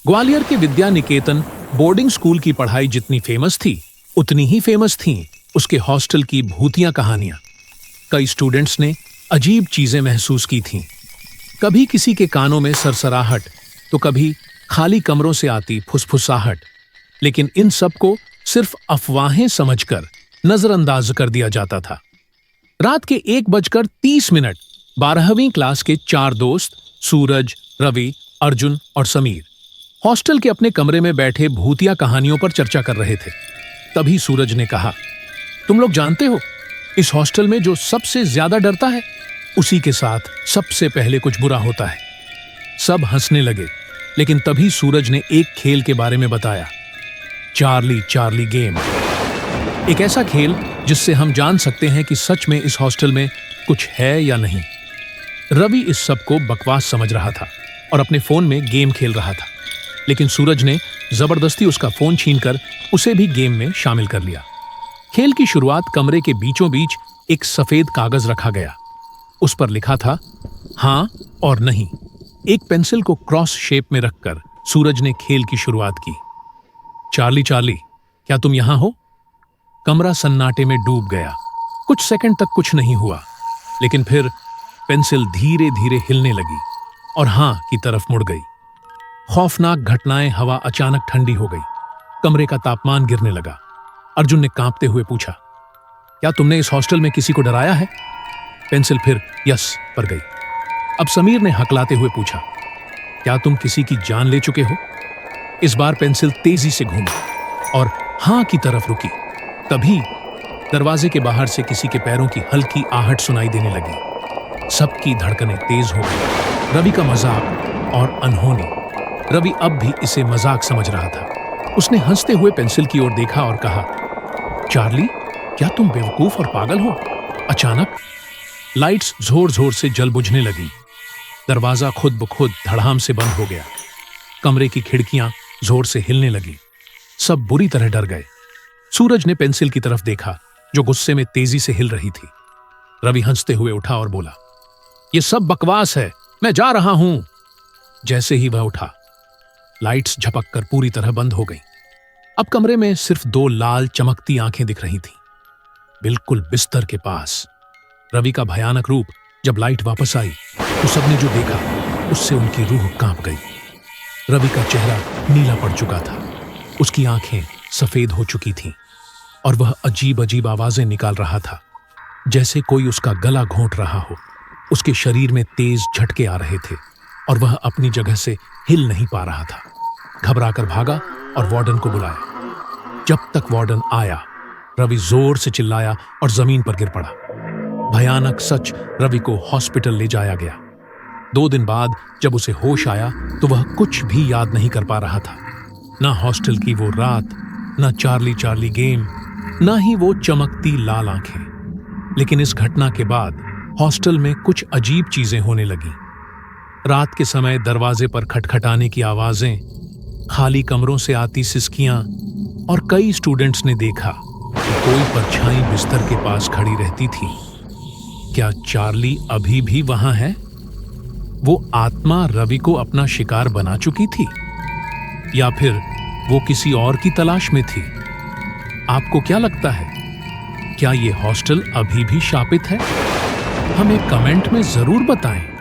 ग्वालियर के Vidya Niketan boarding school की पढ़ाई जितनी फेमस थी, उतनी ही फेमस थीं उसके हॉस्टल की भूतिया कहानियां। कई स्टूडेंट्स ने अजीब चीजें महसूस की थीं। कभी किसी के कानों में सरसराहट, तो कभी खाली कमरों से आती फुसफुसाहट। लेकिन इन सब को सिर्फ अफवाहें समझकर नजरअंदाज कर दिया जाता था। रात के 1:30 12वीं क्लास के 4 दोस्त सूरज, रवि, अर्जुन और समीर हॉस्टल के अपने कमरे में बैठे भूतिया कहानियों पर चर्चा कर रहे थे। तभी सूरज ने कहा, तुम लोग जानते हो, इस हॉस्टल में जो सबसे ज्यादा डरता है, उसी के साथ सबसे पहले कुछ बुरा होता है। सब हंसने लगे, लेकिन तभी सूरज ने एक खेल के बारे में बताया, चार्ली चार्ली गेम। एक ऐसा खेल जिससे हम जान सकते हैं कि सच में इस हॉस्टल में कुछ है या नहीं। रवि इस सब को बकवास समझ रहा था और अपने फोन में गेम खेल रहा था, लेकिन सूरज ने जबरदस्ती उसका फोन छीनकर उसे भी गेम में शामिल कर लिया। खेल की शुरुआत कमरे के बीचों बीच एक सफेद कागज रखा गया। उस पर लिखा था हां और नहीं। एक पेंसिल को क्रॉस शेप में रखकर सूरज ने खेल की शुरुआत की। चार्ली चार्ली, क्या तुम यहां हो? कमरा सन्नाटे में डूब गया। कुछ सेकंड तक कुछ नहीं हुआ, लेकिन फिर पेंसिल धीरे धीरे हिलने लगी और हां की तरफ मुड़ गई। खौफनाक घटनाएं, हवा अचानक ठंडी हो गई, कमरे का तापमान गिरने लगा। अर्जुन ने कांपते हुए पूछा, क्या तुमने इस हॉस्टल में किसी को डराया है? पेंसिल फिर यस पर गई। अब समीर ने हकलाते हुए पूछा, क्या तुम किसी की जान ले चुके हो? इस बार पेंसिल तेजी से घूमी और हां की तरफ रुकी। तभी दरवाजे के बाहर से किसी के पैरों की हल्की आहट सुनाई देने लगी। सबकी धड़कनें तेज हो गई। रवि का मजाक और अनहोनी। रवि अब भी इसे मजाक समझ रहा था। उसने हंसते हुए पेंसिल की ओर देखा और कहा, चार्ली, क्या तुम बेवकूफ और पागल हो? अचानक लाइट्स जोर जोर से जल बुझने लगी। दरवाजा खुद ब खुद धड़ाम से बंद हो गया। कमरे की खिड़कियां जोर से हिलने लगी। सब बुरी तरह डर गए। सूरज ने पेंसिल की तरफ देखा, जो गुस्से में तेजी से हिल रही थी। रवि हंसते हुए उठा और बोला, यह सब बकवास है, मैं जा रहा हूं। जैसे ही वह उठा, लाइट्स झपक कर पूरी तरह बंद हो गईं। अब कमरे में सिर्फ 2 लाल चमकती आंखें दिख रही थीं, बिल्कुल बिस्तर के पास। रवि का भयानक रूप जब लाइट वापस आई तो सबने जो देखा, उससे उनकी रूह कांप गई। रवि का चेहरा नीला पड़ चुका था, उसकी आंखें सफेद हो चुकी थीं और वह अजीब अजीब आवाजें निकाल रहा था, जैसे कोई उसका गला घोंट रहा हो। उसके शरीर में तेज झटके आ रहे थे और वह अपनी जगह से हिल नहीं पा रहा था। घबराकर भागा और वार्डन को बुलाया। जब तक वार्डन आया, रवि जोर से चिल्लाया और जमीन पर गिर पड़ा। भयानक सच रवि को हॉस्पिटल ले जाया गया। 2 दिन बाद जब उसे होश आया तो वह कुछ भी याद नहीं कर पा रहा था। ना हॉस्टल की वो रात, ना चार्ली चार्ली गेम, ना ही वो चमकती लाल आंखें। लेकिन इस घटना के बाद हॉस्टल में कुछ अजीब चीजें होने लगीं। रात के समय दरवाजे पर खटखटाने की आवाजें, खाली कमरों से आती सिसकियां और कई स्टूडेंट्स ने देखा कि कोई परछाई बिस्तर के पास खड़ी रहती थी। क्या चार्ली अभी भी वहां है? वो आत्मा रवि को अपना शिकार बना चुकी थी, या फिर वो किसी और की तलाश में थी? आपको क्या लगता है? क्या ये हॉस्टल अभी भी शापित है? हमें कमेंट में जरूर बताएं।